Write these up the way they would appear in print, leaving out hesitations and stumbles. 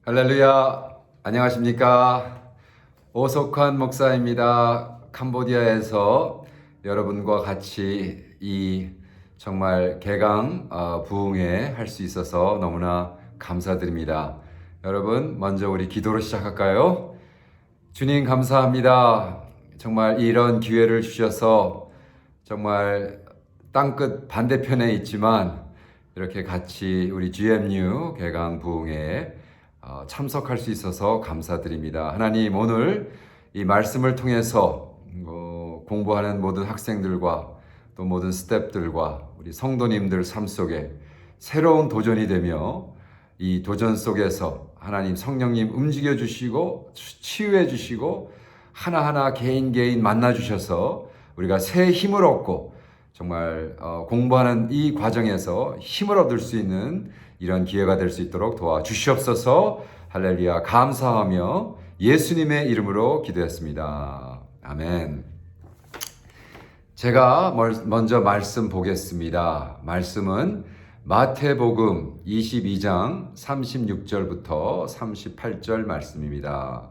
할렐루야. 안녕하십니까? 오석환 목사입니다. 캄보디아에서 여러분과 같이 이 정말 개강 부흥회 할 수 있어서 너무나 감사드립니다. 여러분, 먼저 우리 기도로 시작할까요? 주님 감사합니다. 정말 이런 기회를 주셔서 정말 땅끝 반대편에 있지만 이렇게 같이 우리 GMU 개강 부흥회에 참석할 수 있어서 감사드립니다. 하나님, 오늘 이 말씀을 통해서 공부하는 모든 학생들과 또 모든 스태프들과 우리 성도님들 삶 속에 새로운 도전이 되며 이 도전 속에서 하나님 성령님 움직여 주시고 치유해 주시고 하나하나 개인 만나 주셔서 우리가 새 힘을 얻고 정말 공부하는 이 과정에서 힘을 얻을 수 있는 이런 기회가 될 수 있도록 도와주시옵소서. 할렐루야. 감사하며 예수님의 이름으로 기도했습니다. 아멘. 제가 먼저 말씀 보겠습니다. 말씀은 마태복음 22장 36절부터 38절 말씀입니다.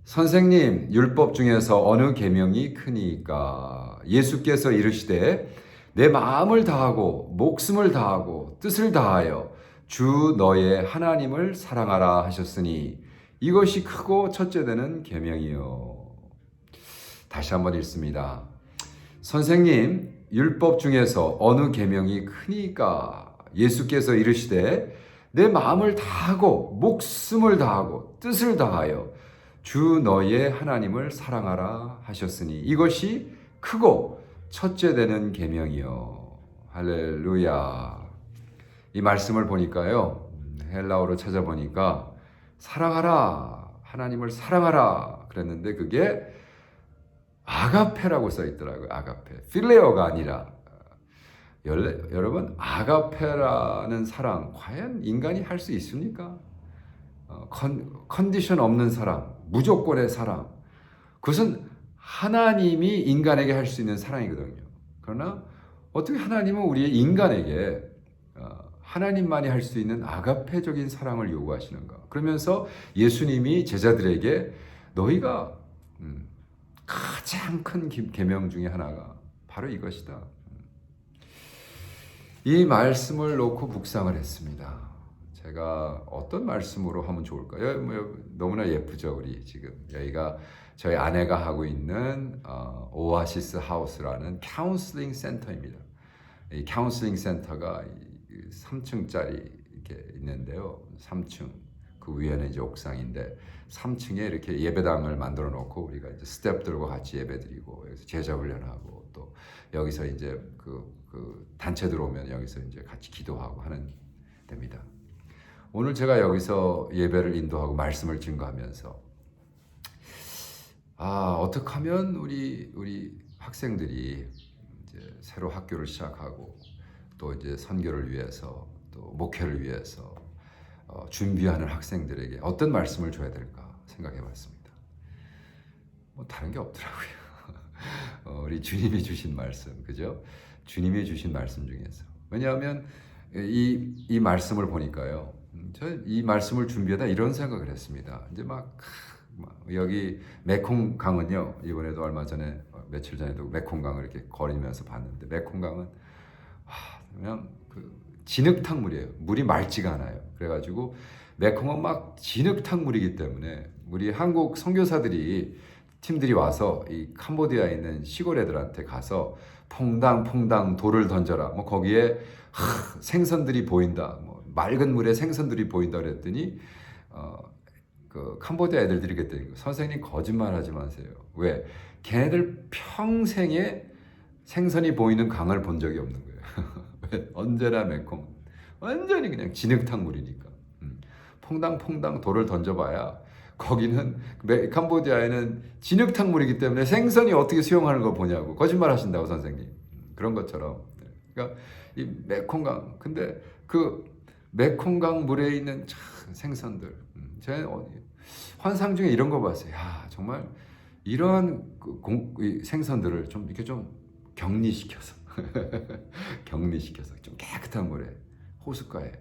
선생님, 율법 중에서 어느 계명이 크니까? 예수께서 이르시되 내 마음을 다하고 목숨을 다하고 뜻을 다하여 주 너의 하나님을 사랑하라 하셨으니 이것이 크고 첫째 되는 계명이요. 다시 한번 읽습니다. 선생님, 율법 중에서 어느 계명이 크니까? 예수께서 이르시되 내 마음을 다하고 목숨을 다하고 뜻을 다하여 주 너의 하나님을 사랑하라 하셨으니 이것이 크고 첫째 되는 계명이요. 할렐루야. 이 말씀을 보니까요, 헬라어로 찾아보니까 사랑하라, 하나님을 사랑하라 그랬는데 그게 아가페라고 써 있더라고요. 아가페. 필레어가 아니라. 여러분, 아가페라는 사랑 과연 인간이 할 수 있습니까? 컨디션 없는 사랑, 무조건의 사랑. 그것은 하나님이 인간에게 할 수 있는 사랑이거든요. 그러나 어떻게 하나님은 우리 인간에게 하나님만이 할 수 있는 아가페적인 사랑을 요구하시는가? 그러면서 예수님이 제자들에게 너희가 가장 큰 계명 중에 하나가 바로 이것이다. 이 말씀을 놓고 묵상을 했습니다. 제가 어떤 말씀으로 하면 좋을까요? 너무나 예쁘죠, 우리 지금. 여기가 저희 아내가 하고 있는 오아시스 하우스라는 카운슬링 센터입니다. 이 카운슬링 센터가 3층짜리 이렇게 있는데요. 3층. 그 위에는 이제 옥상인데 3층에 이렇게 예배당을 만들어 놓고 우리가 이제 스태프들과 같이 예배드리고 여기서 제자 훈련하고 또 여기서 이제 그 단체 들어오면 여기서 이제 같이 기도하고 하는 데입니다. 오늘 제가 여기서 예배를 인도하고 말씀을 증거하면서 어떻게 하면 우리 학생들이 이제 새로 학교를 시작하고 또 이제 선교를 위해서 또 목회를 위해서 준비하는 학생들에게 어떤 말씀을 줘야 될까 생각해 봤습니다. 뭐 다른 게 없더라고요. 우리 주님이 주신 말씀, 그죠? 주님이 주신 말씀 중에서. 왜냐하면 이 말씀을 보니까요. 저 이 말씀을 준비하다 이런 생각을 했습니다. 이제 막 여기 메콩강은요. 이번에도 얼마 전에 며칠 전에도 메콩강을 이렇게 거리면서 봤는데 메콩강은 그냥 진흙탕 물이에요. 물이 맑지가 않아요. 그래가지고 메콩은 막 진흙탕 물이기 때문에 우리 한국 선교사들이 팀들이 와서 이 캄보디아에 있는 시골 애들한테 가서 퐁당퐁당 돌을 던져라. 뭐 거기에 생선들이 보인다. 뭐 맑은 물에 생선들이 보인다 그랬더니 그 캄보디아 애들이 그랬더니 선생님 거짓말하지 마세요. 왜? 걔네들 평생에 생선이 보이는 강을 본 적이 없는 거예요. 언제나 메콩 완전히 그냥 진흙탕 물이니까 퐁당퐁당 돌을 던져봐야 거기는 캄보디아에는 진흙탕 물이기 때문에 생선이 어떻게 수영하는 거 보냐고 거짓말 하신다고 선생님. 그런 것처럼 그러니까 이 메콩강 근데 그 메콩강 물에 있는 생선들 제 환상 중에 이런 거 봤어요. 야 정말 이러한 생선들을 좀 이렇게 좀 격리시켜서 격리시켜서 좀 깨끗한 물에 호숫가에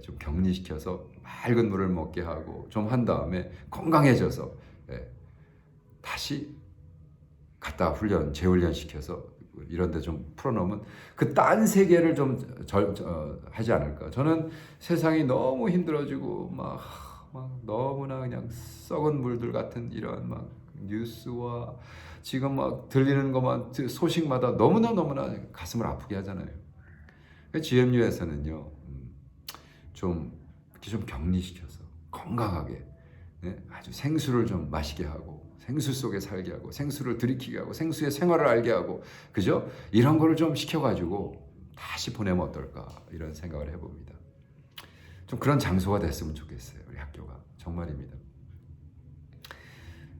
좀 격리시켜서 맑은 물을 먹게 하고 좀 한 다음에 건강해져서 다시 갖다 재훈련 시켜서 이런 데 좀 풀어놓으면 그 딴 세계를 좀 하지 않을까. 저는 세상이 너무 힘들어지고 막 너무나 그냥 썩은 물들 같은 이런 막 뉴스와 지금 막 들리는 것만 소식마다 너무나 가슴을 아프게 하잖아요. GMU에서는요 좀 이렇게 좀 격리시켜서 건강하게 아주 생수를 좀 마시게 하고 생수 속에 살게 하고 생수를 들이키게 하고 생수의 생활을 알게 하고 그죠? 이런 거를 좀 시켜가지고 다시 보내면 어떨까 이런 생각을 해봅니다. 좀 그런 장소가 됐으면 좋겠어요. 우리 학교가 정말입니다.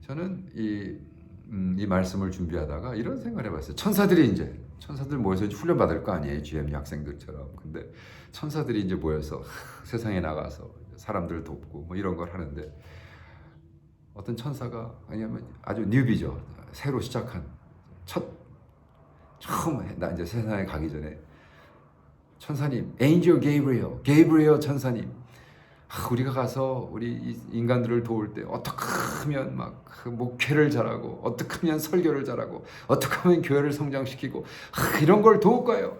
저는 이 말씀을 준비하다가 이런 생각을 해봤어요. 천사들 모여서 훈련 받을 거 아니에요, GMU 학생들처럼. 근데 천사들이 이제 모여서 세상에 나가서 사람들을 돕고 뭐 이런 걸 하는데 어떤 천사가 아니면 아주 뉴비죠, 새로 시작한 처음 나 이제 세상에 가기 전에 천사님, 엔젤 게이브리엘 천사님, 우리가 가서 우리 인간들을 도울 때 어떻게 하면 막 그 목회를 잘하고 어떻게 하면 설교를 잘하고 어떻게 하면 교회를 성장시키고 이런 걸 도울까요?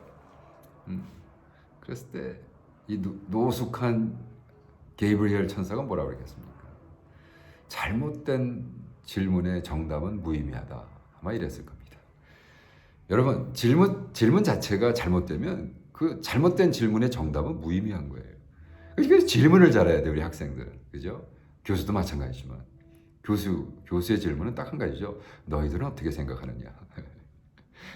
그랬을 때 이 노숙한 게이브리엘 천사가 뭐라고 그랬겠습니까? 잘못된 질문의 정답은 무의미하다. 아마 이랬을 겁니다. 여러분, 질문 자체가 잘못되면 그 잘못된 질문의 정답은 무의미한 거예요. 그러니까 질문을 잘해야 돼, 우리 학생들. 그죠? 교수도 마찬가지지만. 교수의 질문은 딱 한 가지죠. 너희들은 어떻게 생각하느냐.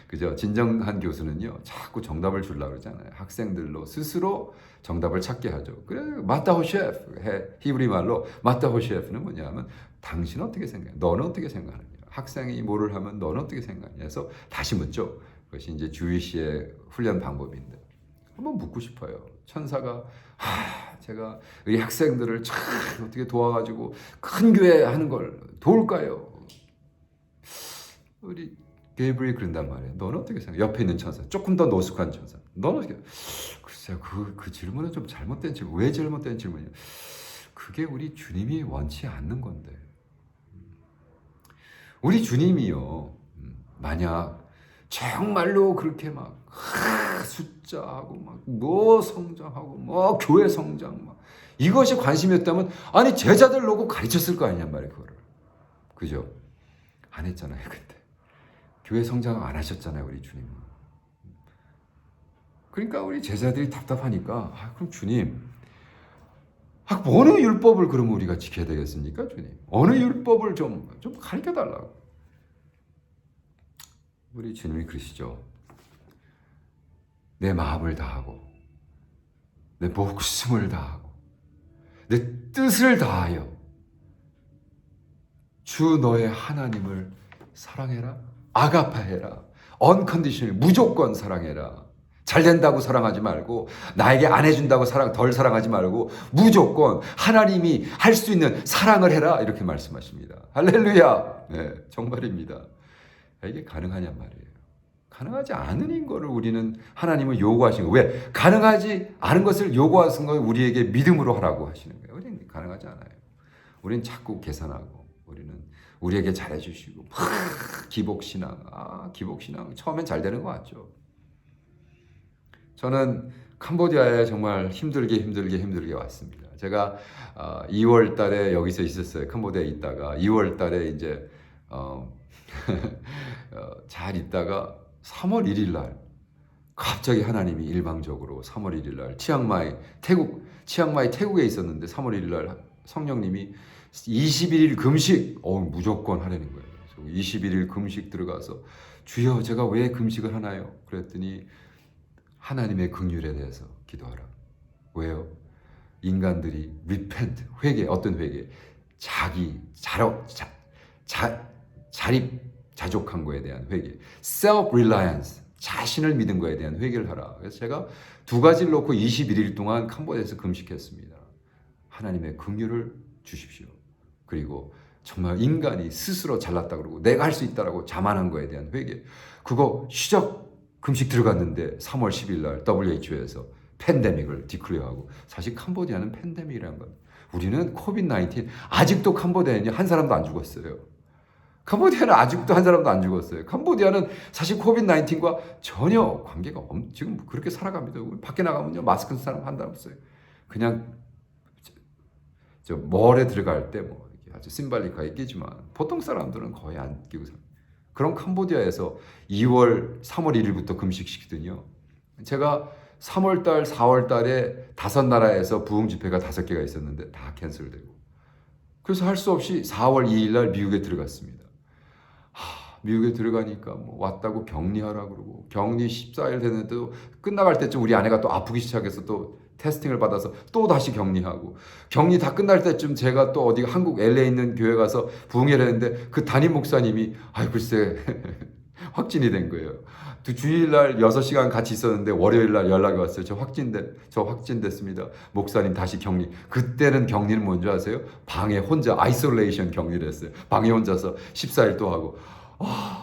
그죠? 진정한 교수는요, 자꾸 정답을 주려고 그러잖아요. 학생들로 스스로 정답을 찾게 하죠. 그래, 마타호셰프, 히브리 말로 마타호셰프는 뭐냐면 당신은 어떻게 생각해? 너는 어떻게 생각하느냐? 학생이 뭐를 하면 너는 어떻게 생각하냐? 해서 다시 묻죠. 그것이 이제 주이시의 훈련 방법인데 한번 묻고 싶어요. 천사가 제가 이 학생들을 참 어떻게 도와가지고 큰 교회 하는 걸 도울까요? 우리 게이브리엘이 그런단 말이에요. 너는 어떻게 생각해? 옆에 있는 천사, 조금 더 노숙한 천사. 너는 어떻게? 글쎄요, 그 질문은 좀 잘못된 질문. 왜 잘못된 질문이야? 그게 우리 주님이 원치 않는 건데. 우리 주님이요, 만약 정말로 그렇게 막 숫자하고 막 뭐 성장하고 뭐 교회 성장 막 이것이 관심이었다면 아니 제자들 놓고 가르쳤을 거 아니냐 말이에요. 그거를. 그죠? 안 했잖아요. 그때 교회 성장 안 하셨잖아요, 우리 주님은. 그러니까 우리 제자들이 답답하니까 그럼 주님, 어느 율법을 그러면 우리가 지켜야 되겠습니까, 주님? 어느 율법을 좀 가르쳐 달라고. 우리 주님이 그러시죠. 내 마음을 다하고 내 목숨을 다하고 내 뜻을 다하여 주 너의 하나님을 사랑해라. 아가파해라. 언컨디셔널, 무조건 사랑해라. 잘 된다고 사랑하지 말고 나에게 안 해준다고 덜 사랑하지 말고 무조건 하나님이 할 수 있는 사랑을 해라. 이렇게 말씀하십니다. 할렐루야. 네, 정말입니다. 이게 가능하냔 말이에요. 가능하지 않은 거를 우리는 하나님은 요구하신 거예요. 왜? 가능하지 않은 것을 요구하신 건 우리에게 믿음으로 하라고 하시는 거예요. 우리는 가능하지 않아요. 우리는 자꾸 계산하고 우리는 우리에게 잘해주시고 기복신앙. 기복신앙 처음엔 잘 되는 것 같죠. 저는 캄보디아에 정말 힘들게 왔습니다. 제가 2월 달에 여기서 있었어요. 캄보디아에 있다가 2월 달에 이제 잘 있다가 3월 1일 날 갑자기 하나님이 일방적으로 3월 1일 날 치앙마이 태국에 있었는데 3월 1일 날 성령님이 21일 금식 무조건 하라는 거예요. 21일 금식 들어가서 주여 제가 왜 금식을 하나요? 그랬더니 하나님의 긍휼에 대해서 기도하라. 왜요? 인간들이 repent, 회개, 어떤 회개? 자립-자족한 거에 대한 회개. self-reliance, 자신을 믿은 거에 대한 회개를 하라. 그래서 제가 두 가지를 놓고 21일 동안 캄보디아에서 금식했습니다. 하나님의 긍휼을 주십시오. 그리고 정말 인간이 스스로 잘났다 그러고 내가 할 수 있다라고 자만한 거에 대한 회개. 그거 시작 금식 들어갔는데 3월 10일 날 WHO에서 팬데믹을 디클레어하고 사실 캄보디아는 팬데믹이라는 건 우리는 코비드-19 아직도 캄보디아에 한 사람도 안 죽었어요. 캄보디아는 아직도 한 사람도 안 죽었어요. 캄보디아는 사실 코비드-19과 전혀 관계가 지금 그렇게 살아갑니다. 우리 밖에 나가면요 마스크 쓴 사람 한 사람 없어요. 그냥 저 몰에 들어갈 때 뭐 아주 심발릭하게 끼지만 보통 사람들은 거의 안 끼고 삽니다. 그런 캄보디아에서 2월 3월 1일부터 금식시키더니요. 제가 3월달 4월달에 5나라에서 부흥 집회가 5개가 있었는데 다 캔슬되고 그래서 할 수 없이 4월 2일날 미국에 들어갔습니다. 미국에 들어가니까 뭐 왔다고 격리하라 그러고 격리 14일 됐는데도 끝나갈 때쯤 우리 아내가 또 아프기 시작해서 또 테스팅을 받아서 또 다시 격리하고 격리 다 끝날 때쯤 제가 또 어디 한국 LA에 있는 교회 가서 부흥회를 했는데 그 담임 목사님이 글쎄 확진이 된 거예요. 주일날 6시간 같이 있었는데 월요일날 연락이 왔어요. 저 확진됐습니다. 목사님 다시 격리. 그때는 격리는 뭔지 아세요? 방에 혼자 아이솔레이션 격리를 했어요. 방에 혼자서 14일 또 하고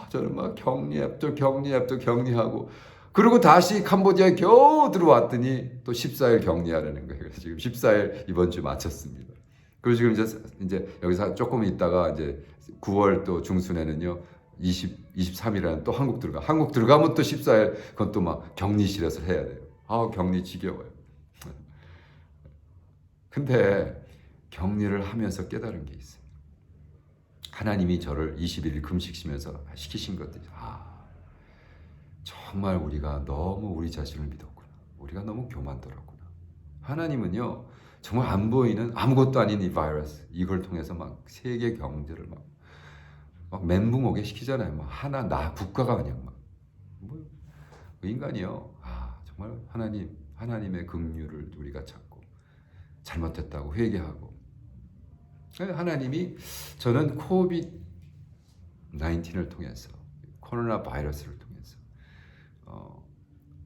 저는 막 격리하고 그리고 다시 캄보디아에 겨우 들어왔더니 또 14일 격리하라는 거예요. 그래서 지금 14일 이번 주 마쳤습니다. 그리고 지금 이제 여기서 조금 있다가 이제 9월 또 중순에는요. 23일에는 또 한국 들어가면 또 14일 그건 또 막 격리실에서 해야 돼요. 격리 지겨워요. 근데 격리를 하면서 깨달은 게 있어요. 하나님이 저를 21일 금식시면서 시키신 것들이 정말 우리가 너무 우리 자신을 믿었구나. 우리가 너무 교만들었구나. 하나님은요 정말 안 보이는 아무것도 아닌 이 바이러스 이걸 통해서 막 세계 경제를 막 멘붕 오게 시키잖아요. 막 국가가 그냥 인간이요. 정말 하나님의 긍휼을 우리가 찾고 잘못했다고 회개하고 하나님이 저는 코비드-19을 통해서 코로나 바이러스를 통해서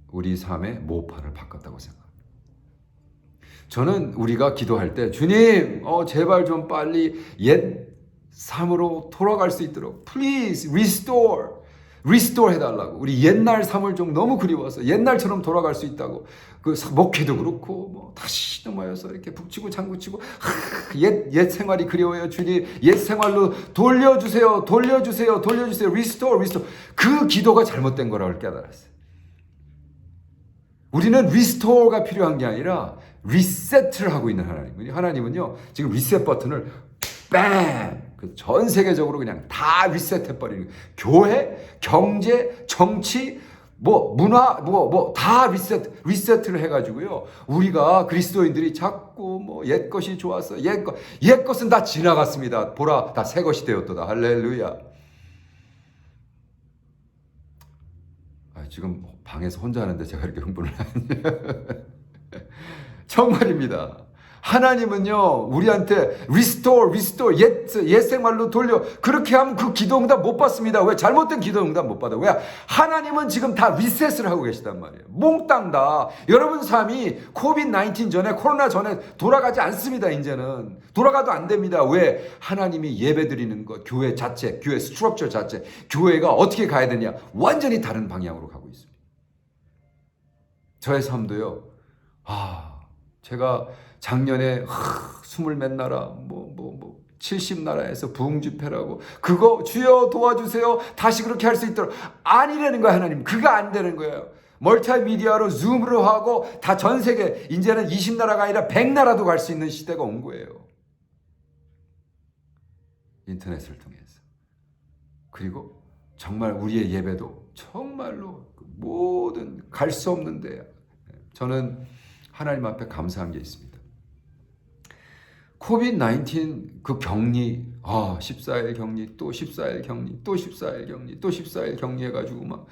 우리 삶의 모판을 바꿨다고 생각합니다. 저는 우리가 기도할 때 주님 제발 좀 빨리 옛 삶으로 돌아갈 수 있도록 please restore 해달라고. 우리 옛날 삶을 좀 너무 그리워서 옛날처럼 돌아갈 수 있다고. 그 목회도 그렇고 뭐 다시 넘어져서 이렇게 북치고 장구치고 옛 생활이 그리워요. 주님 옛 생활로 돌려주세요. restore. 그 기도가 잘못된 거라고 깨달았어요. 우리는 리스토어가 필요한 게 아니라 리셋을 하고 있는 하나님은요 지금 리셋 버튼을 전 세계적으로 그냥 다 리셋해버리는 거예요. 교회, 경제, 정치, 문화, 다 리셋을 해가지고요. 우리가 그리스도인들이 자꾸 옛 것이 좋아서 옛 것은 다 지나갔습니다. 보라, 다 새 것이 되었도다. 할렐루야. 지금 방에서 혼자 하는데 제가 이렇게 흥분을 하는데 정말입니다. 하나님은요 우리한테 restore 옛 생활로 돌려 그렇게 하면 그 기도응답 못 받습니다. 왜? 잘못된 기도응답 못 받아요. 왜? 하나님은 지금 다 리셋을 하고 계시단 말이에요. 몽땅 다 여러분 삶이 코비드-19 전에 코로나 전에 돌아가지 않습니다. 이제는 돌아가도 안 됩니다. 왜? 하나님이 예배드리는 것 교회 자체 교회 스트럭처 자체 교회가 어떻게 가야 되냐 완전히 다른 방향으로 가고 있습니다. 저의 삶도요 제가 작년에 20몇 나라 70나라에서 부흥 집회라고 그거 주여 도와주세요. 다시 그렇게 할 수 있도록 아니라는 거예요. 하나님 그거 안 되는 거예요. 멀티미디어로 줌으로 하고 다 전 세계 이제는 20나라가 아니라 100나라도 갈 수 있는 시대가 온 거예요. 인터넷을 통해서. 그리고 정말 우리의 예배도 정말로 모든 갈 수 없는데 저는 하나님 앞에 감사한 게 있습니다. 코비드-19 그 격리 14일 격리 또 14일 격리 또 14일 격리 또 14일 격리 해가지고 막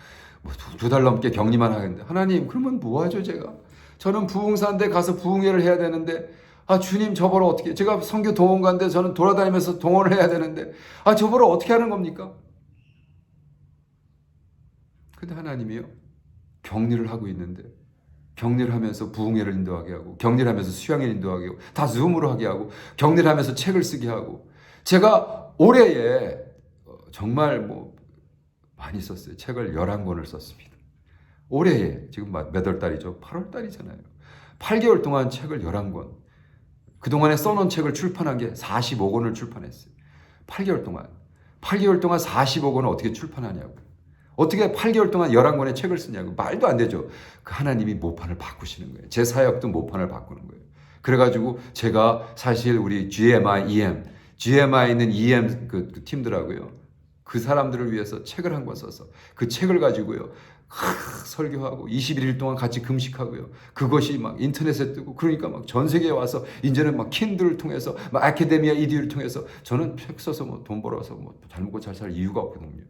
두 달 넘게 격리만 하겠는데 하나님 그러면 뭐하죠 제가? 저는 부흥사인데 가서 부흥회를 해야 되는데 주님 저보러 어떻게 제가 선교 동원가인데 저는 돌아다니면서 동원을 해야 되는데 저보러 어떻게 하는 겁니까? 근데 하나님이요 격리를 하고 있는데 격리를 하면서 부흥회를 인도하게 하고 격리를 하면서 수양회를 인도하게 하고 다 줌으로 하게 하고 격리를 하면서 책을 쓰게 하고 제가 올해에 정말 많이 썼어요. 책을 11권을 썼습니다. 올해에 지금 몇 월 달이죠? 8월 달이잖아요. 8개월 동안 책을 11권. 그동안에 써놓은 책을 출판한 게 45권을 출판했어요. 8개월 동안. 8개월 동안 45권을 어떻게 출판하냐고. 어떻게 8개월 동안 11권의 책을 쓰냐고. 말도 안 되죠. 그 하나님이 모판을 바꾸시는 거예요. 제 사역도 모판을 바꾸는 거예요. 그래가지고 제가 사실 우리 GMI 있는 EM 그 팀들하고요. 그 사람들을 위해서 책을 한 권 써서 그 책을 가지고요. 설교하고 21일 동안 같이 금식하고요. 그것이 막 인터넷에 뜨고 그러니까 막 전 세계에 와서 이제는 막 킨들을 통해서 막 아카데미아 이디를 통해서 저는 책 써서 뭐 돈 벌어서 뭐 잘 먹고 잘 살 이유가 없거든요.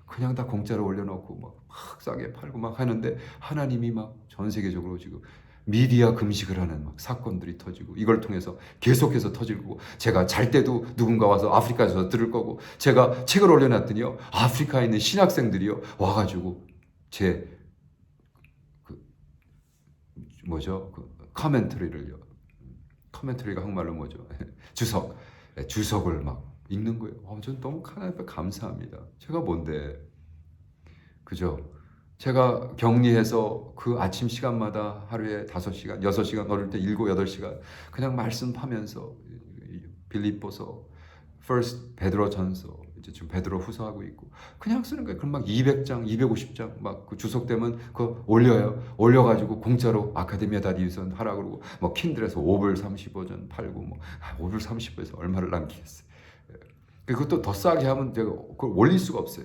그냥 다 공짜로 올려놓고 막 싸게 팔고 막 하는데 하나님이 막 전 세계적으로 지금 미디어 금식을 하는 막 사건들이 터지고 이걸 통해서 계속해서 터지고 제가 잘 때도 누군가 와서 아프리카에서 들을 거고 제가 책을 올려놨더니요 아프리카에 있는 신학생들이요 와가지고 제 그 뭐죠 그 커멘터리가 한국말로 뭐죠 주석을 막 읽는 거예요. 전 너무 하나님 감사합니다. 제가 뭔데 그죠? 제가 격리해서 그 아침 시간마다 하루에 5시간, 6시간, 어릴 때 7, 8시간 그냥 말씀 파면서 빌립보서, First 베드로전서, 이제 지금 베드로 후서하고 있고 그냥 쓰는 거예요. 그럼 막 200장, 250장 막 그 주석되면 그거 올려요. 올려가지고 공짜로 아카데미아 다디유선 하라 그러고 뭐 킨들에서 5불 35전 팔고 뭐 5불 35에서 얼마를 남기겠어요. 그것도 더 싸게 하면 제가 그걸 올릴 수가 없어요.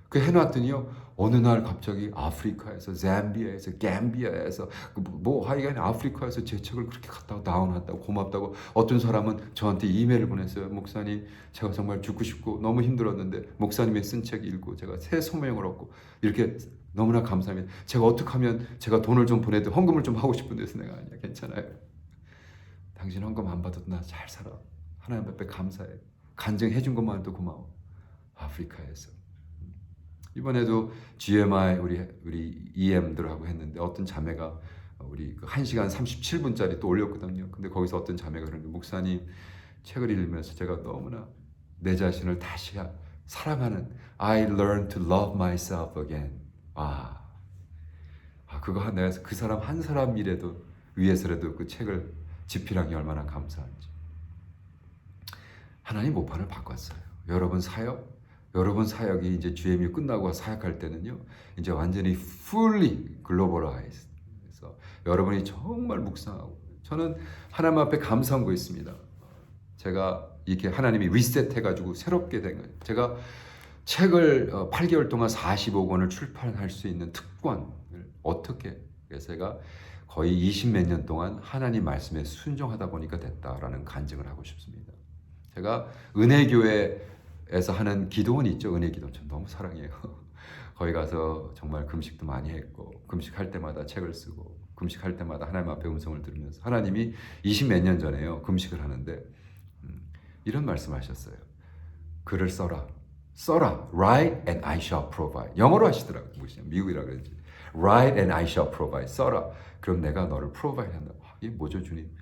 그 해놨더니요 어느 날 갑자기 아프리카에서 잠비아에서 감비아에서 뭐 하여간 아프리카에서 제 책을 그렇게 갖다가 다운했다고 고맙다고 어떤 사람은 저한테 이메일을 보냈어요. 목사님 제가 정말 죽고 싶고 너무 힘들었는데 목사님의 쓴 책 읽고 제가 새 소명을 얻고 이렇게 너무나 감사합니다. 제가 어떻게 하면 제가 돈을 좀 보내도 헌금을 좀 하고 싶은데 내가 아니야. 괜찮아요. 당신 헌금 안 받아도 나 잘 살아. 하나님 앞에 감사해. 간증해 준 것만도 고마워. 아프리카에서. 이번에도 GMI 우리 EM들하고 했는데 어떤 자매가 우리 1시간 37분짜리 또 올렸거든요. 근데 거기서 어떤 자매가 그러는데 목사님 책을 읽으면서 제가 너무나 내 자신을 다시 사랑하는 I learned to love myself again. 그거 내가 그 사람 한 사람이라도 위해서라도 그 책을 집필한 게 얼마나 감사한지. 하나님 모판을 바꿨어요. 여러분 사역이 이제 GMU 끝나고 사역할 때는요, 이제 완전히 fully globalized. 그래서 여러분이 정말 묵상하고, 저는 하나님 앞에 감사한 거 있습니다. 제가 이렇게 하나님이 리셋해가지고 새롭게 된 거예요. 제가 책을 8개월 동안 45권을 출판할 수 있는 특권을 어떻게, 그래서 제가 거의 20몇 년 동안 하나님 말씀에 순종하다 보니까 됐다라는 간증을 하고 싶습니다. 제가 은혜교회에서 하는 기도원이 있죠. 은혜기도 전 너무 사랑해요. 거기 가서 정말 금식도 많이 했고 금식할 때마다 책을 쓰고 금식할 때마다 하나님 앞에 음성을 들으면서 하나님이 20몇 년 전에요. 금식을 하는데 이런 말씀하셨어요. 글을 써라. Write and I shall provide. 영어로 하시더라고요. 미국이라 그런지. Write and I shall provide. 써라. 그럼 내가 너를 provide 한다. 이게 뭐죠 주님?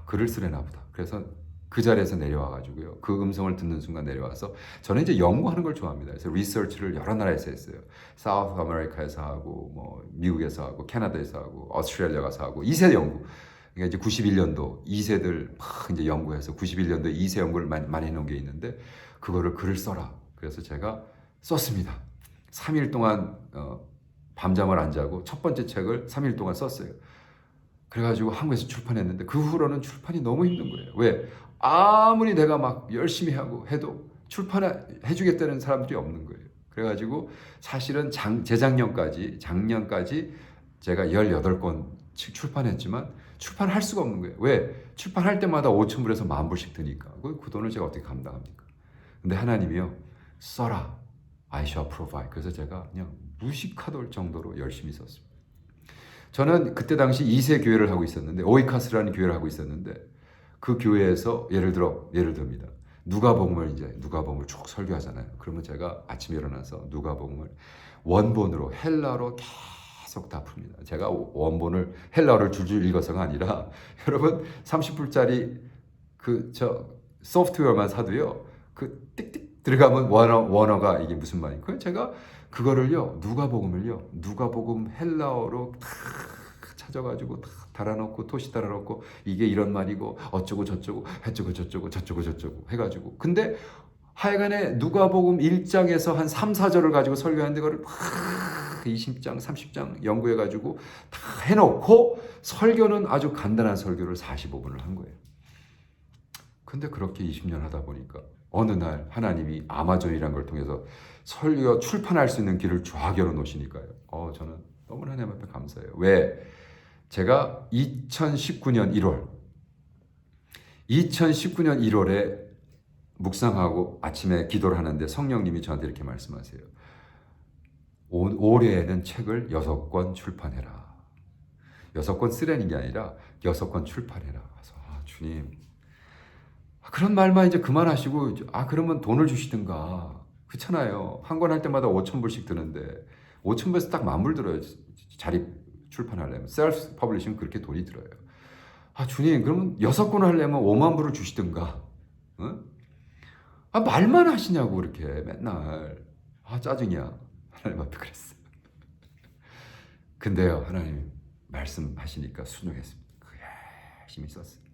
글을 쓰려나 보다. 그래서 그 자리에서 내려와가지고요. 그 음성을 듣는 순간 내려와서 저는 이제 연구하는 걸 좋아합니다. 그래서 리서치를 여러 나라에서 했어요. 사우스 아메리카에서 하고, 뭐 미국에서 하고, 캐나다에서 하고, 오스트레일리아 가서 하고 2세 연구. 그러니까 이제 91년도 2세들 막 이제 연구해서 91년도에 2세 연구를 많이 해놓은 게 있는데 그거를 글을 써라. 그래서 제가 썼습니다. 3일 동안 밤잠을 안 자고 첫 번째 책을 3일 동안 썼어요. 그래가지고 한국에서 출판했는데 그 후로는 출판이 너무 힘든 거예요. 왜? 아무리 내가 막 열심히 하고 해도 출판해주겠다는 사람들이 없는 거예요. 그래가지고 사실은 작년까지 제가 18권 출판했지만 출판할 수가 없는 거예요. 왜? 출판할 때마다 5,000불에서 10,000불씩 드니까 그 돈을 제가 어떻게 감당합니까? 근데 하나님이요, 써라, I shall provide. 그래서 제가 그냥 무식하돌 정도로 열심히 썼습니다. 저는 그때 당시 2세 교회를 하고 있었는데 오이카스라는 교회를 하고 있었는데 그 교회에서 예를 듭니다. 누가복음을 쭉 설교하잖아요. 그러면 제가 아침에 일어나서 누가복음을 원본으로 헬라어로 계속 다 풉니다. 제가 원본을 헬라어를 줄줄 읽어서가 아니라 여러분 30불짜리 소프트웨어만 사도요. 그 띡띡 들어가면 원어가 이게 무슨 말인가요? 제가 그거를요 누가복음 헬라어로 다 찾아가지고 다 달아놓고 토시 달아놓고 이게 이런 말이고 어쩌고 저쩌고 해쩌고 저쩌고 저쩌고 저쩌고 해가지고 근데 하여간에 누가복음 1장에서 한 3, 4절을 가지고 설교하는데 그걸 막 20장, 30장 연구해가지고 다 해놓고 설교는 아주 간단한 설교를 45분을 한 거예요. 근데 그렇게 20년 하다 보니까 어느 날 하나님이 아마존이라는 걸 통해서 설교 출판할 수 있는 길을 쫙 열어놓으시니까요. 저는 너무나 하나님 앞에 감사해요. 왜? 제가 2019년 1월에 묵상하고 아침에 기도를 하는데 성령님이 저한테 이렇게 말씀하세요. 올해에는 책을 6권 출판해라. 6권 쓰라는 게 아니라 6권 출판해라. 그래서 주님 그런 말만 이제 그만하시고 그러면 돈을 주시든가 그렇잖아요. 한 권 할 때마다 5,000불씩 드는데 5,000불에서 딱 10,000불 들어요. 자립 출판하려면 셀프 퍼블리싱 그렇게 돈이 들어요. 주님 그러면 6권을 하려면 5만 불을 주시든가 말만 하시냐고 그렇게 맨날 짜증이야. 하나님 앞에 그랬어요. 근데요 하나님 말씀하시니까 순종했습니다. 열심히 썼어요.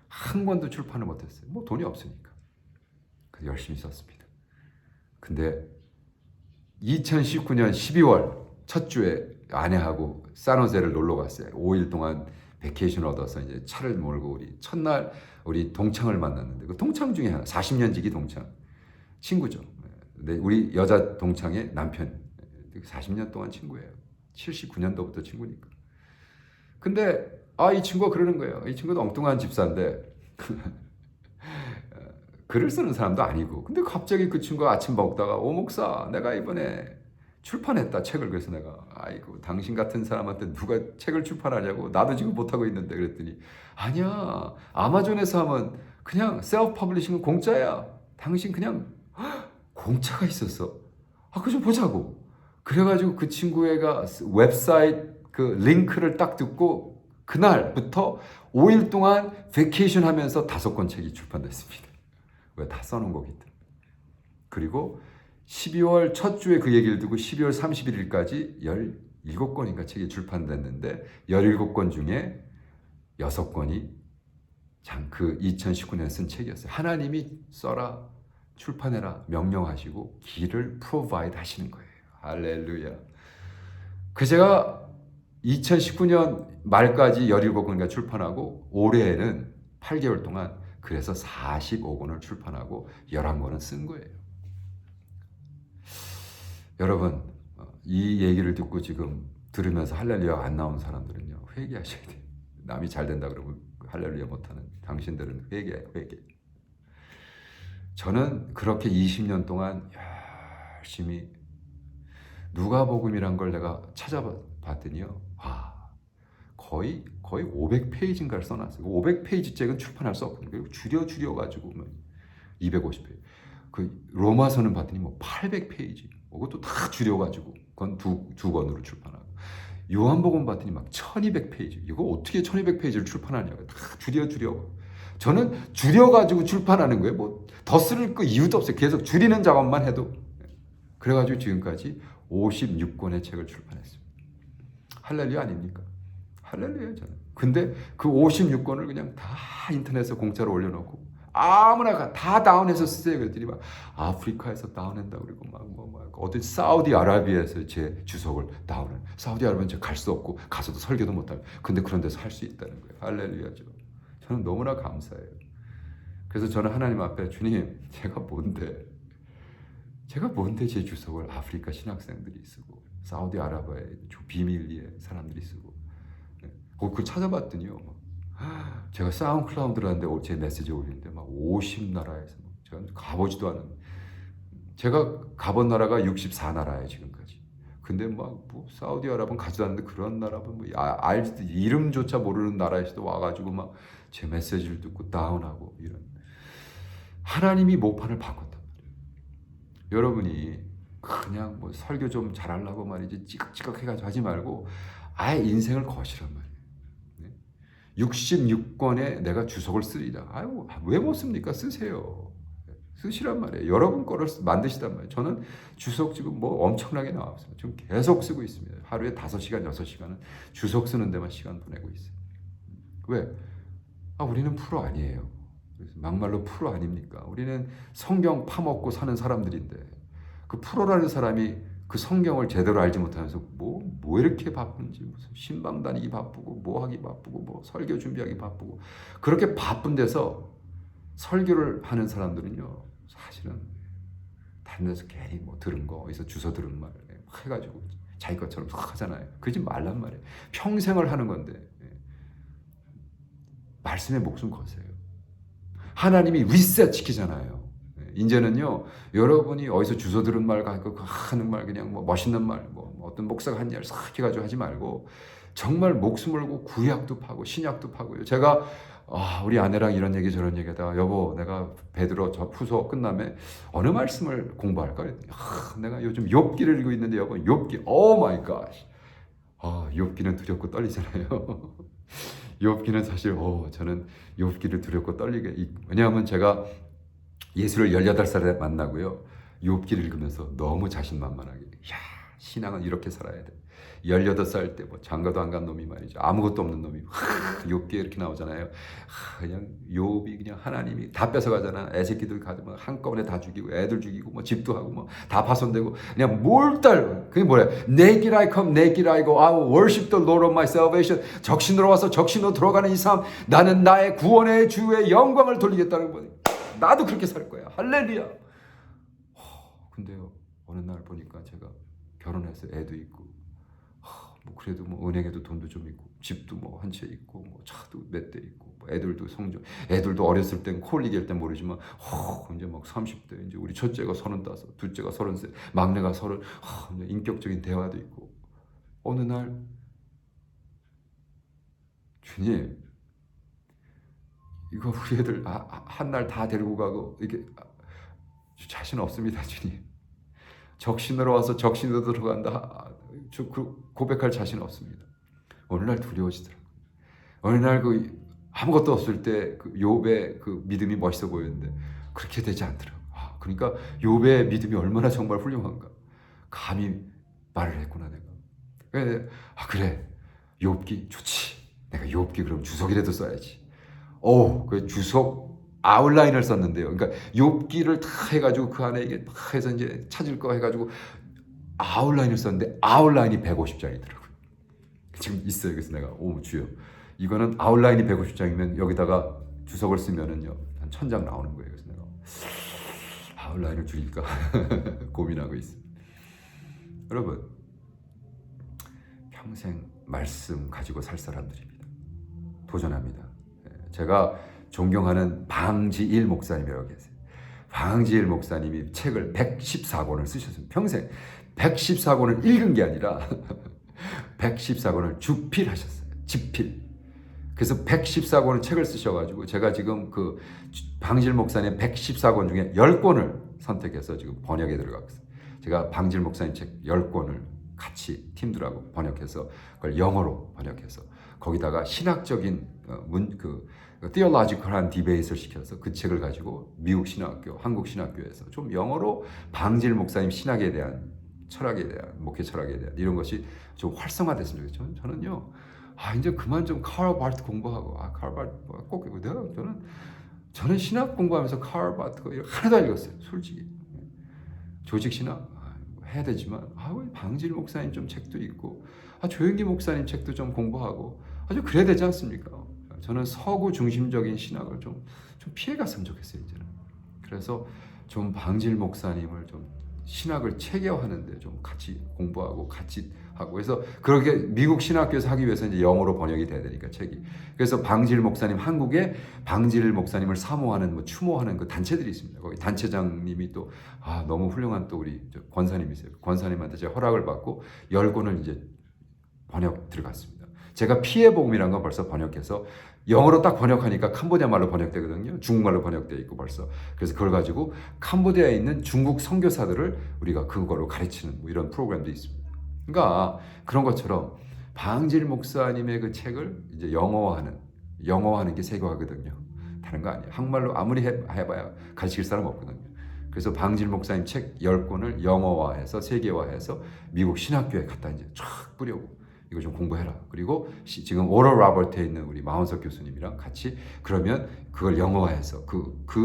한 권도 출판을 못했어요. 뭐 돈이 없으니까. 그래서 열심히 썼습니다. 근데 2019년 12월 첫 주에 아내하고 산호제를 놀러 갔어요. 5일 동안 베케이션 얻어서 이제 차를 몰고 우리 첫날 우리 동창을 만났는데 그 동창 중에 하나 40년 지기 동창 친구죠. 근데 우리 여자 동창의 남편 40년 동안 친구예요. 79년도부터 친구니까. 근데 이 친구가 그러는 거예요. 이 친구도 엉뚱한 집사인데 글을 쓰는 사람도 아니고 근데 갑자기 그 친구가 아침 먹다가 목사 내가 이번에 출판했다 책을. 그래서 내가 아이고 당신 같은 사람한테 누가 책을 출판하냐고 나도 지금 못하고 있는데 그랬더니 아니야 아마존에서 하면 그냥 셀프 퍼블리싱은 공짜야. 당신 그냥 공짜가 있었어. 그거 좀 보자고. 그래가지고 그 친구가 웹사이트 그 링크를 딱 듣고 그날부터 5일 동안 베케이션 하면서 5권 책이 출판됐습니다. 왜? 다 써놓은 거기 때문에. 그리고 12월 첫 주에 그 얘기를 듣고 12월 31일까지 17권인가 책이 출판됐는데 17권 중에 6권이 그 2019년에 쓴 책이었어요. 하나님이 써라, 출판해라 명령하시고 길을 프로바이드 하시는 거예요. 할렐루야. 제가 2019년 말까지 17권인가 출판하고 올해에는 8개월 동안 그래서 45권을 출판하고 11권은 쓴 거예요. 여러분 이 얘기를 듣고 지금 들으면서 할렐루야 안 나온 사람들은요 회개하셔야 돼요. 남이 잘 된다 그러면 할렐루야 못하는 당신들은 회개. 저는 그렇게 20년 동안 열심히 누가복음이란 걸 내가 찾아봤더니요 거의 500페이지인가를 써놨어요. 500페이지 책은 출판할 수 없거든요. 그리고 줄여가지고 250페이지. 그 로마서는 봤더니 800페이지. 그것도 다 줄여가지고 그건 두 권으로 출판하고. 요한복음 봤더니 1200페이지. 이거 어떻게 1200페이지를 출판하냐고. 다 줄여. 저는 줄여가지고 출판하는 거예요. 더 쓸 그 이유도 없어요. 계속 줄이는 작업만 해도. 그래가지고 지금까지 56권의 책을 출판했습니다. 할렐루야 아닙니까? 할렐루야 저는. 근데 그 56권을 그냥 다 인터넷에 공짜로 올려놓고 아무나 다 다운해서 쓰세요. 그랬더니 아프리카에서 다운한다고 그러고 어디 사우디아라비아에서 제 주석을 다운을. 사우디아라비아는 제가 갈 수 없고 가서도 설교도 못하고 근데 그런 데서 할 수 있다는 거예요. 할렐루야죠. 저는 너무나 감사해요. 그래서 저는 하나님 앞에 주님 제가 뭔데 제 주석을 아프리카 신학생들이 쓰고 사우디아라비아의 비밀리에 사람들이 쓰고 그걸 찾아봤더니요 제가 사운드클라우드라는데 제 메시지 올리는데 50나라에서 제가 가보지도 않은 제가 가본 나라가 64나라예요 지금까지. 근데 사우디아라비아는 가지도 않는데 그런 나라는 이름조차 모르는 나라에서도 와가지고 제 메시지를 듣고 다운하고 이런 하나님이 목판을 바꿨단 말이에요. 여러분이 그냥 설교 좀 잘하려고 말이지 찌깍찌깍 해가지고 하지 말고 아예 인생을 거시란 말이에요. 66권에 내가 주석을 쓰리라. 왜 못 씁니까? 쓰세요. 쓰시란 말이에요. 여러분 거를 만드시단 말이에요. 저는 주석 지금 뭐 엄청나게 나왔어요. 지금 계속 쓰고 있습니다. 하루에 5시간, 6시간은 주석 쓰는 데만 시간 보내고 있어요. 왜? 우리는 프로 아니에요. 막말로 프로 아닙니까? 우리는 성경 파먹고 사는 사람들인데 그 프로라는 사람이 그 성경을 제대로 알지 못하면서 뭐 이렇게 바쁜지, 무슨 신방 다니기 바쁘고 뭐 하기 바쁘고 뭐 설교 준비하기 바쁘고, 그렇게 바쁜 데서 설교를 하는 사람들은요 사실은 다른 데서 괜히 뭐 들은 거, 어디서 주워 들은 말 해가지고 자기 것처럼 하잖아요. 그러지 말란 말이에요. 평생을 하는 건데 말씀에 목숨 거세요. 하나님이 리셋 시키잖아요. 이제는요, 여러분이 어디서 주워 들은 말 갖고 하는 말, 그냥 뭐 멋있는 말, 뭐 어떤 목사가 한 말 싹 해가지고 하지 말고 정말 목숨 걸고 구약도 파고 신약도 파고요. 제가 우리 아내랑 이런 얘기 저런 얘기하다가, 여보, 내가 베드로 저 푸소 끝나면 어느 말씀을 공부할까? 내가 요즘 욥기를 읽고 있는데, 여보, 욥기, 오 마이 갓. 욥기는 두렵고 떨리잖아요. 욥기는 사실 저는 욥기를 두렵고 떨리게, 왜냐하면 제가 예수를 18살에 만나고요, 욥기를 읽으면서 너무 자신만만하게, 신앙은 이렇게 살아야 돼. 18살 때 뭐 장가도 안 간 놈이 말이죠, 아무것도 없는 놈이 욥기에 이렇게 나오잖아요. 그냥 욥이 그냥 하나님이 다 뺏어가잖아. 애새끼들 가지고 한꺼번에 다 죽이고 애들 죽이고 뭐 집도 하고 뭐 다 파손되고, 그냥 몰달. 그게 뭐야? Naked I come, naked I go. I will worship the Lord of my salvation. 적신으로 와서 적신으로 들어가는 이 삶, 나는 나의 구원의 주의 영광을 돌리겠다는 거지. 나도 그렇게 살 거야. 할렐루야. 근데요, 어느 날 보니까 제가 결혼해서 애도 있고, 뭐 그래도 뭐 은행에도 돈도 좀 있고, 집도 뭐 한 채 있고, 뭐 차도 몇 대 있고, 뭐 애들도 애들도 어렸을 땐 콜리기 할 땐 모르지만, 이제 막 30대, 이제 우리 첫째가 35, 둘째가 33, 막내가 30, 이제 인격적인 대화도 있고. 어느 날, 주님, 이거 우리 애들 한 날 다 데리고 가고, 이게 자신 없습니다, 주님. 적신으로 와서 적신으로 들어간다. 저 고백할 자신 없습니다. 어느 날 두려워지더라고요. 어느 날 아무것도 없을 때 욥의 그 믿음이 멋있어 보였는데 그렇게 되지 않더라고요. 그러니까 욥의 믿음이 얼마나 정말 훌륭한가. 감히 말을 했구나 내가. 그래, 욥기 좋지. 내가 욥기 그럼 주석이라도 써야지. 그 주석 아웃라인을 썼는데요. 그러니까 욥기를 다 해가지고 그 안에 이게 다 해서 이제 찾을 거 해가지고 아웃라인을 썼는데 아웃라인이 150장이더라고요. 지금 있어요. 그래서 내가 주여, 이거는 아웃라인이 150장이면 여기다가 주석을 쓰면은요 한 1000장 나오는 거예요. 그래서 내가 아웃라인을 줄일까 고민하고 있습니다. 여러분, 평생 말씀 가지고 살 사람들입니다. 도전합니다. 제가 존경하는 방지일 목사님이라고 계세요. 방지일 목사님이 책을 114권을 쓰셨습니다. 평생 114권을 읽은 게 아니라 114권을 주필하셨어요. 집필. 그래서 114권을 책을 쓰셔가지고 제가 지금 그 방지일 목사님 114권 중에 10권을 선택해서 지금 번역에 들어가고 있어요. 제가 방지일 목사님 책 10권을 같이 팀들하고 번역해서 그걸 영어로 번역해서 거기다가 신학적인 theological한 디베이트를 시켜서 그 책을 가지고 미국 신학교, 한국 신학교에서 좀 영어로 방지일 목사님 신학에 대한, 철학에 대한, 목회 철학에 대한 이런 것이 좀 활성화됐으면 좋겠죠. 저는요, 이제 그만 좀 카를 바르트 공부하고, 카를 바르트 꼭 저는 신학 공부하면서 카를 바르트 하나도 안 읽었어요. 솔직히 조직 신학 해야 되지만 방지일 목사님 좀 책도 읽고, 조영기 목사님 책도 좀 공부하고, 아주 그래야 되지 않습니까? 저는 서구 중심적인 신학을 좀 피해갔으면 좋겠어요, 이제는. 그래서 좀 방지일 목사님을 좀 신학을 체계화하는데 좀 같이 공부하고 같이 하고, 그래서 그렇게 미국 신학교에서 하기 위해서 이제 영어로 번역이 돼야 되니까 책이. 그래서 방지일 목사님, 한국에 방지일 목사님을 사모하는 추모하는 그 단체들이 있습니다. 거기 단체장님이 또 너무 훌륭한 또 우리 권사님이세요. 권사님한테 제가 허락을 받고 10권을 이제 번역 들어갔습니다. 제가 피해 복음이라는 건 벌써 번역해서 영어로 딱 번역하니까 캄보디아 말로 번역되거든요. 중국말로 번역되어 있고 벌써. 그래서 그걸 가지고 캄보디아에 있는 중국 선교사들을 우리가 그걸로 가르치는 이런 프로그램도 있습니다. 그러니까 그런 것처럼 방지일 목사님의 그 책을 이제 영어화하는 게 세계화거든요. 다른 거 아니에요. 한국말로 아무리 해봐야 가르칠 사람 없거든요. 그래서 방질 목사님 책 10권을 영어화해서 세계화해서 미국 신학교에 갖다 이제 쫙 뿌려고 이거 좀 공부해라. 그리고 지금 오럴 로버트에 있는 우리 마원석 교수님이랑 같이 그러면 그걸 영어화해서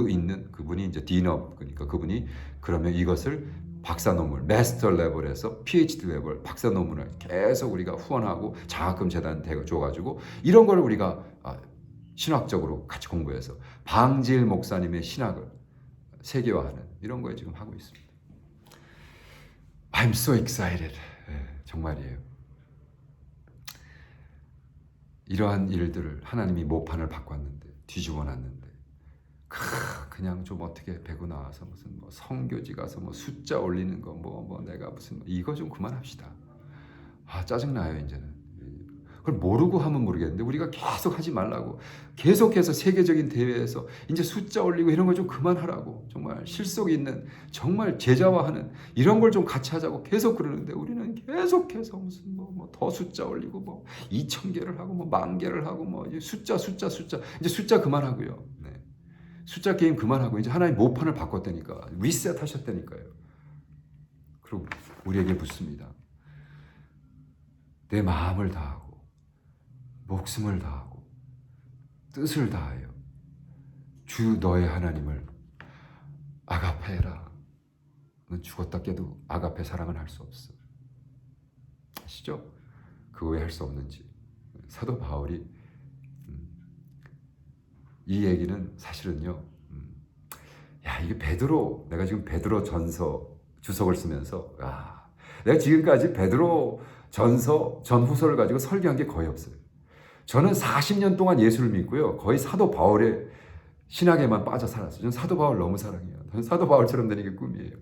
있는 그분이 이제 디너, 그러니까 그분이 그러면 이것을 박사 논문, 마스터 레벨에서 PhD 레벨 박사 논문을 계속 우리가 후원하고 장학금 재단 줘가지고 이런 걸 우리가 신학적으로 같이 공부해서 방질 목사님의 신학을 세계화하는 이런 거에 지금 하고 있습니다. I'm so excited. 네, 정말이에요. 이러한 일들을 하나님이 모판을 바꿨는데 뒤집어 놨는데 그냥 좀 어떻게 배고 나와서 무슨 뭐 성교지 가서 뭐 숫자 올리는 거 뭐 내가 무슨 이거 좀 그만합시다. 짜증나요 이제는. 그걸 모르고 하면 모르겠는데 우리가 계속 하지 말라고 계속해서 세계적인 대회에서 이제 숫자 올리고 이런 거 좀 그만하라고 정말 실속 있는 정말 제자화하는 이런 걸 좀 같이 하자고 계속 그러는데 우리는 계속해서 무슨 뭐 더 숫자 올리고 뭐 2,000개를 하고 뭐 10,000개를 하고 뭐 이제 숫자 이제 숫자 그만하고요. 네. 숫자 게임 그만하고 이제 하나님 모판을 바꿨다니까 리셋 하셨다니까요. 그리고 우리에게 묻습니다. 내 마음을 다하고 목숨을 다하고 뜻을 다하여 주 너의 하나님을 아가페라. 넌 죽었다 깨도 아가페 사랑은 할 수 없어. 아시죠? 그거 왜 할 수 없는지. 사도 바울이 이 얘기는 사실은요. 이게 베드로, 내가 지금 베드로 전서 주석을 쓰면서 내가 지금까지 베드로 전서 전후서를 가지고 설교한 게 거의 없어요. 저는 40년 동안 예수를 믿고요. 거의 사도 바울의 신학에만 빠져 살았어요. 저는 사도 바울 너무 사랑해요. 저는 사도 바울처럼 되는 게 꿈이에요.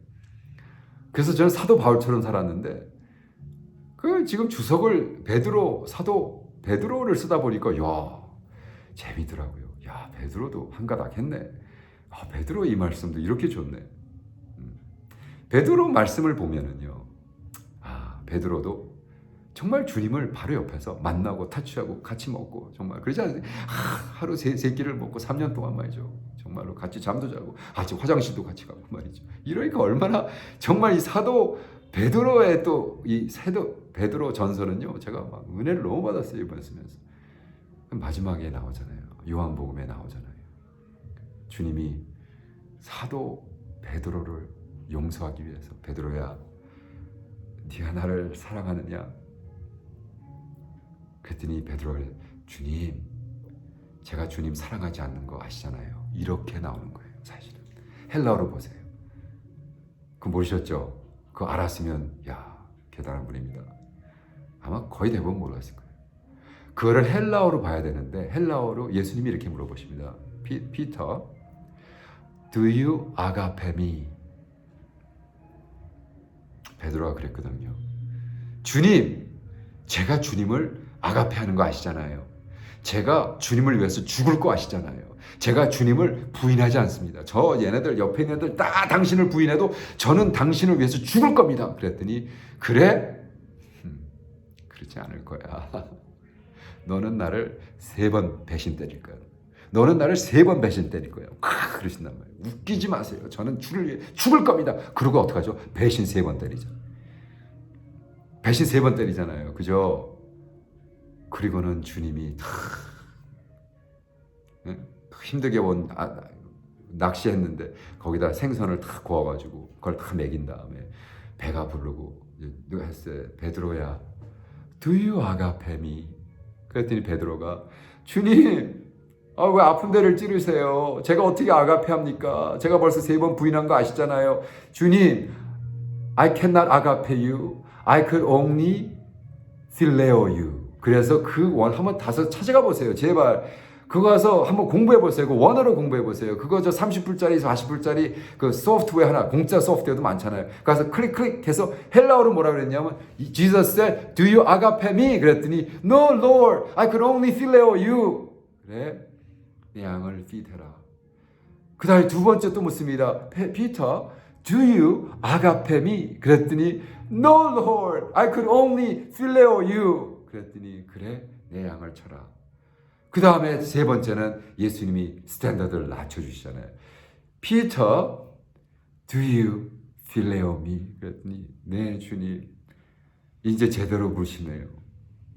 그래서 저는 사도 바울처럼 살았는데 지금 주석을 사도 베드로를 쓰다 보니까 재미더라고요. 베드로도 한가닥 했네. 베드로 이 말씀도 이렇게 좋네. 베드로 말씀을 보면은요. 베드로도 정말 주님을 바로 옆에서 만나고 타치하고 같이 먹고 정말 그러지 않아요? 하루 세 끼를 먹고 3년 동안 말이죠. 정말로 같이 잠도 자고 같이 화장실도 같이 가고 말이죠. 이러니까 얼마나 정말 이 사도 베드로의 또 이 사도 베드로 전서는요. 제가 막 은혜를 너무 받았어요. 이번 쓰면서. 마지막에 나오잖아요. 요한복음에 나오잖아요. 주님이 사도 베드로를 용서하기 위해서 베드로야 네가 나를 사랑하느냐? 그랬더니 베드로가 주님 제가 주님 사랑하지 않는 거 아시잖아요. 이렇게 나오는 거예요. 사실은 헬라어로 보세요. 그거 모르셨죠? 그거 알았으면 대단한 분입니다. 아마 거의 대부분 몰랐을 거예요. 그거를 헬라어로 봐야 되는데 헬라어로 예수님이 이렇게 물어보십니다. 피터 Do you agape me? 베드로가 그랬거든요. 주님 제가 주님을 아가페하는 거 아시잖아요. 제가 주님을 위해서 죽을 거 아시잖아요. 제가 주님을 부인하지 않습니다. 얘네들 옆에 있는 애들 다 당신을 부인해도 저는 당신을 위해서 죽을 겁니다. 그랬더니 그래? 그렇지 않을 거야. 너는 나를 3번 배신 때릴 거야. 너는 나를 3번 배신 때릴 거야. 그러신단 말이에요. 웃기지 마세요. 저는 주를 위해 죽을 겁니다. 그러고 어떡하죠? 배신 3번 때리죠. 배신 3번 때리잖아요. 그죠? 그리고는 주님이 힘들게 낚시했는데 거기다 생선을 다 구워가지고 그걸 다 먹인 다음에 배가 부르고 누가 했어요. 베드로야, do you agape me? 그랬더니 베드로가 주님, 왜 아픈 데를 찌르세요? 제가 어떻게 아가페합니까? 제가 벌써 3번 부인한 거 아시잖아요. 주님, I cannot agape you. I could only phileo you. 그래서 그 원 한번 다시 찾아가 보세요. 제발. 그거 가서 한번 공부해 보세요. 그 원어로 공부해 보세요. 그거 30불짜리, 40불짜리 그 소프트웨어 하나, 공짜 소프트웨어도 많잖아요. 가서 클릭해서 헬라어로 뭐라 그랬냐면 Jesus said, do you agape me? 그랬더니 No Lord, I could only phileo you. 그래, 내 양을 feed해라. 그 다음에 2번째 또 묻습니다. Peter, do you agape me? 그랬더니 No Lord, I could only phileo you. 그랬더니 그래, 내 양을 쳐라. 그 다음에 3번째는 예수님이 스탠다드를 낮춰주시잖아요. Peter, Do you phileo me? 그랬더니 네 주님. 이제 제대로 보시네요.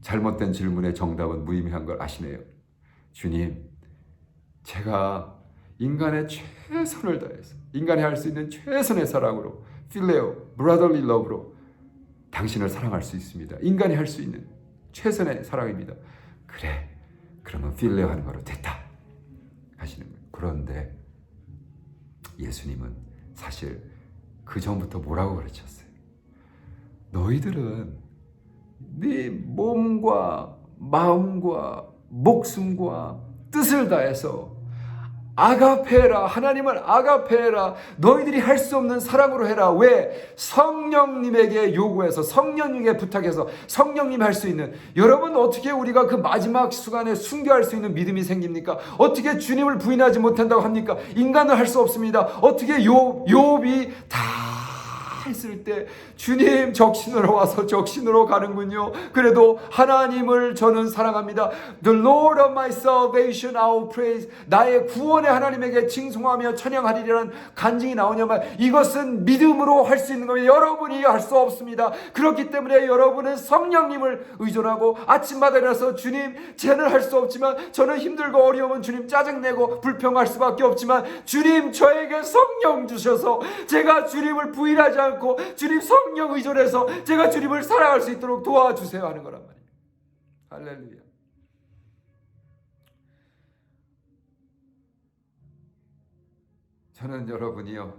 잘못된 질문의 정답은 무의미한 걸 아시네요. 주님, 제가 인간의 최선을 다해서 인간이 할 수 있는 최선의 사랑으로 필레오, brotherly love로 당신을 사랑할 수 있습니다. 인간이 할 수 있는 최선의 사랑입니다. 그래, 그러면 필레오 하는 거로 됐다 하시는 거예요. 그런데 예수님은 사실 그 전부터 뭐라고 가르쳤어요? 너희들은 네 몸과 마음과 목숨과 뜻을 다해서 아가페라, 하나님을 아가페라, 너희들이 할 수 없는 사랑으로 해라. 왜? 성령님에게 요구해서, 성령님에게 부탁해서, 성령님이 할 수 있는, 여러분 어떻게 우리가 그 마지막 순간에 순교할 수 있는 믿음이 생깁니까? 어떻게 주님을 부인하지 못한다고 합니까? 인간은 할 수 없습니다. 어떻게 욥이 다 했을 때 주님 적신으로 와서 적신으로 가는군요. 그래도 하나님을 저는 사랑합니다. The Lord of my salvation I will praise. 나의 구원의 하나님에게 칭송하며 찬양하리라는 간증이 나오냐면 이것은 믿음으로 할 수 있는 겁니다. 여러분이 할 수 없습니다. 그렇기 때문에 여러분은 성령님을 의존하고 아침마다 일어나서 주님 쟤는 할 수 없지만 저는 힘들고 어려우면 주님 짜증내고 불평할 수밖에 없지만 주님 저에게 성령 주셔서 제가 주님을 부인하지 않고 주님 성령 의존해서 제가 주님을 사랑할 수 있도록 도와주세요 하는 거란 말이에요. 할렐루야. 저는 여러분이요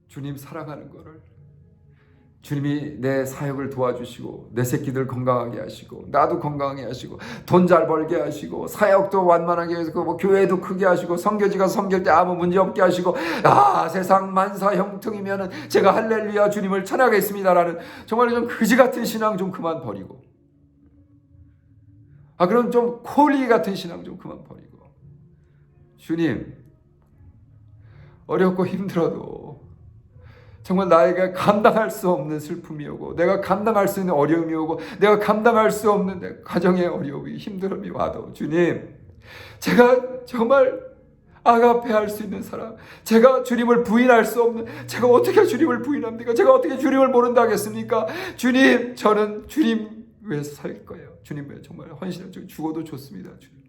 주님 사랑하는 거를 주님이 내 사역을 도와주시고 내 새끼들 건강하게 하시고 나도 건강하게 하시고 돈 잘 벌게 하시고 사역도 완만하게 하시고 뭐 교회도 크게 하시고 선교지가 섬길 때 아무 문제 없게 하시고 세상 만사 형통이면은 제가 할렐루야 주님을 찬양하겠습니다라는 정말 좀 그지 같은 신앙 좀 그만 버리고 그럼 좀 콜리 같은 신앙 좀 그만 버리고 주님 어렵고 힘들어도 정말 나에게 감당할 수 없는 슬픔이 오고 내가 감당할 수 있는 어려움이 오고 내가 감당할 수 없는 내 가정의 어려움이 힘듦이 와도 주님 제가 정말 아가페 할 수 있는 사람 제가 주님을 부인할 수 없는 제가 어떻게 주님을 부인합니까? 제가 어떻게 주님을 모른다 하겠습니까? 주님 저는 주님 위해서 살 거예요. 주님 위해 정말 헌신할 줄 죽어도 좋습니다. 주님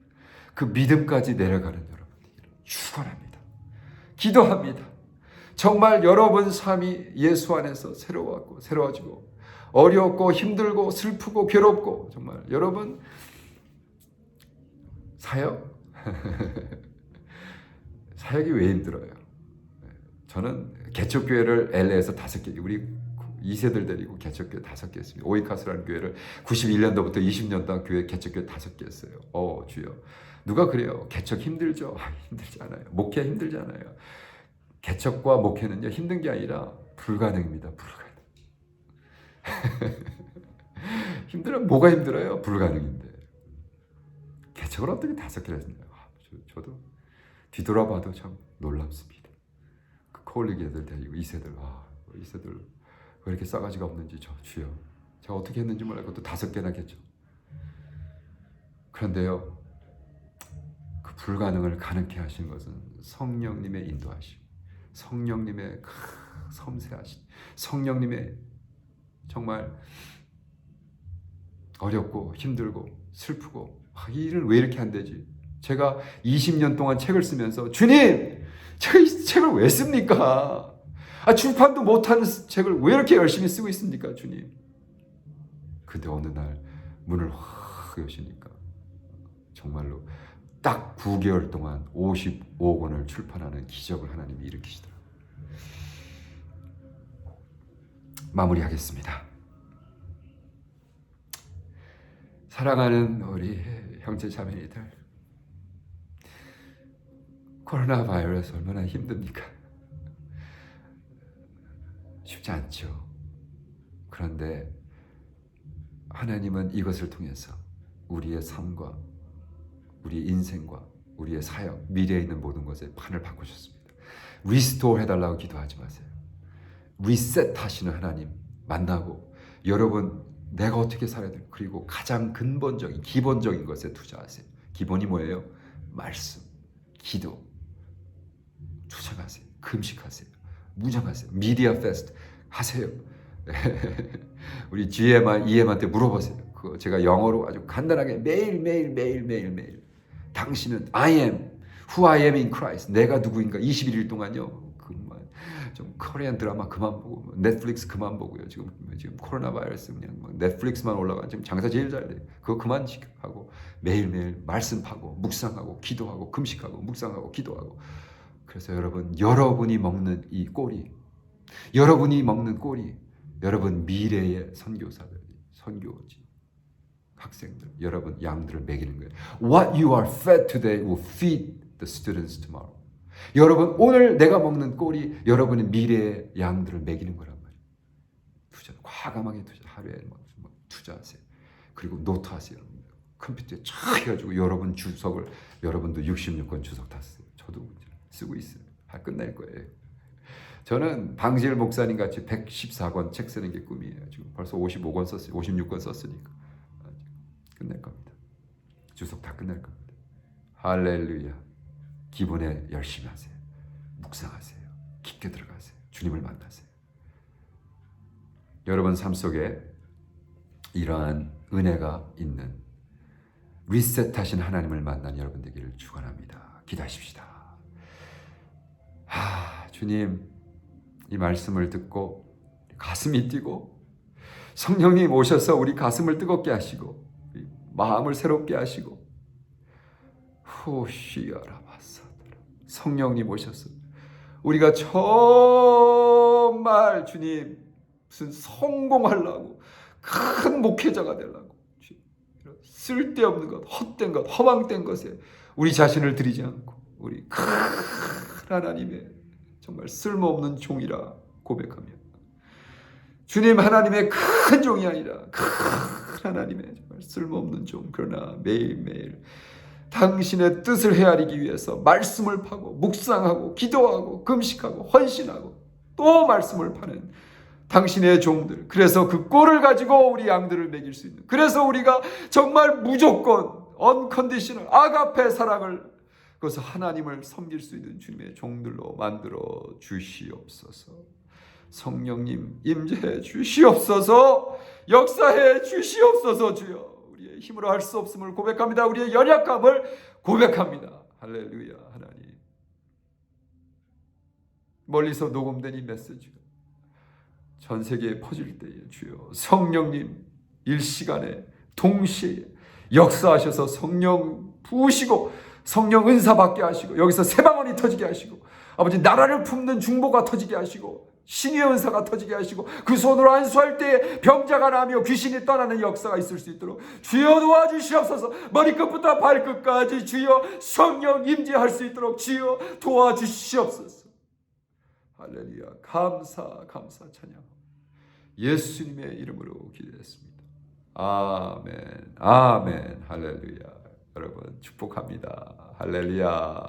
그 믿음까지 내려가는 여러분들 축원합니다. 기도합니다. 정말 여러분 삶이 예수 안에서 새로웠고 새로워지고 어렵고 힘들고 슬프고 괴롭고 정말 여러분 사역? 사역이 왜 힘들어요? 저는 개척교회를 LA에서 5개 우리 2세들 데리고 개척교회 5개 했습니다. 오이카스라는 교회를 91년도부터 20년 동안 교회 개척교회 5개 했어요. 주여 누가 그래요? 개척 힘들죠? 힘들지 않아요. 목회 힘들지 않아요. 개척과 목회는요 힘든 게 아니라 불가능입니다. 불가능. 힘들어요. 뭐가 힘들어요? 불가능인데 개척을 어떻게 5개를 했나요? 저도 뒤돌아봐도 참 놀랍습니다. 그 콜리기 애들 데리고 2세들 왜 이렇게 싸가지가 없는지 주여 제가 어떻게 했는지 몰라요. 그것도 5개나 했죠. 그런데요 그 불가능을 가능케 하신 것은 성령님의 인도하심 성령님의 섬세하신 성령님의 정말 어렵고 힘들고 슬프고 이 일을 왜 이렇게 안 되지? 제가 20년 동안 책을 쓰면서 주님 제가 이 책을 왜 씁니까? 출판도 못하는 책을 왜 이렇게 열심히 쓰고 있습니까 주님? 근데 어느 날 문을 확 여시니까 정말로 딱 9개월 동안 55억 원을 출판하는 기적을 하나님이 일으키시더라고요. 마무리하겠습니다. 사랑하는 우리 형제 자매님들 코로나 바이러스 얼마나 힘듭니까? 쉽지 않죠. 그런데 하나님은 이것을 통해서 우리의 삶과 우리의 인생과 우리의 사역, 미래에 있는 모든 것에 판을 바꾸셨습니다. 리스토어 해달라고 기도하지 마세요. 리셋 하시는 하나님 만나고 여러분 내가 어떻게 살아야 돼? 그리고 가장 근본적인 기본적인 것에 투자하세요. 기본이 뭐예요? 말씀, 기도. 투정하세요. 금식하세요. 무정하세요. 미디어 페스트 하세요. 우리 GM한테 물어보세요. 그거 제가 영어로 아주 간단하게 매일 당신은 I am who I am in Christ. 내가 누구인가 21일 동안요. 좀 코리안 드라마 그만 보고 넷플릭스 그만 보고요. 지금 코로나 바이러스 그냥 넷플릭스만 올라가 지금 장사 제일 잘 돼. 그거 그만 하고 매일매일 말씀하고 묵상하고 기도하고 금식하고 묵상하고 기도하고. 그래서 여러분이 먹는 이 꼬리, 여러분 미래의 선교지, 학생들, 여러분 양들을 먹이는 거예요. What you are fed today will feed the students tomorrow. 여러분 오늘 내가 먹는 꼴이 여러분의 미래의 양들을 먹이는 거란 말이에요. 과감하게 하루에 투자하세요. 그리고 노트하세요. 컴퓨터에 쫙 해가지고 여러분 주석을 여러분도 66권 주석 다 쓰세요. 저도 쓰고 있어요. 끝날 거예요. 저는 방지일 목사님 같이 114권 책 쓰는 게 꿈이에요. 지금 벌써 55권 썼어요. 56권 썼으니까 끝날 겁니다. 주석 다 끝날 겁니다. 할렐루야. 기분에 열심히 하세요. 묵상하세요. 깊게 들어가세요. 주님을 만나세요. 여러분 삶 속에 이러한 은혜가 있는 리셋하신 하나님을 만난 여러분 되기를 축원합니다. 기도하십시다. 주님, 이 말씀을 듣고 가슴이 뛰고 성령님 오셔서 우리 가슴을 뜨겁게 하시고 마음을 새롭게 하시고 성령님 오셔서 우리가 정말 주님 무슨 성공하려고 큰 목회자가 되려고 쓸데없는 것, 헛된 것, 허망된 것에 우리 자신을 들이지 않고 우리 큰 하나님의 정말 쓸모없는 종이라 고백하며 주님 하나님의 큰 종이 아니라 큰 하나님의 정말 쓸모없는 종, 그러나 매일매일 당신의 뜻을 헤아리기 위해서 말씀을 파고 묵상하고 기도하고 금식하고 헌신하고 또 말씀을 파는 당신의 종들, 그래서 그 꼴을 가지고 우리 양들을 먹일 수 있는, 그래서 우리가 정말 무조건 언컨디셔널 아가페 사랑을, 그래서 하나님을 섬길 수 있는 주님의 종들로 만들어 주시옵소서. 성령님 임재해 주시옵소서. 역사해 주시옵소서. 주여, 우리의 힘으로 할 수 없음을 고백합니다. 우리의 연약함을 고백합니다. 할렐루야. 하나님, 멀리서 녹음된 이 메시지가 전 세계에 퍼질 때에 주여 성령님 일시간에 동시에 역사하셔서 성령 부으시고 성령 은사 받게 하시고 여기서 새방언이 터지게 하시고 아버지 나라를 품는 중보가 터지게 하시고 신의 은사가 터지게 하시고 그 손으로 안수할 때에 병자가 나며 귀신이 떠나는 역사가 있을 수 있도록 주여 도와주시옵소서. 머리끝부터 발끝까지 주여 성령 임재할 수 있도록 주여 도와주시옵소서. 할렐루야. 감사 찬양 예수님의 이름으로 기도했습니다. 아멘. 할렐루야. 여러분 축복합니다. 할렐루야.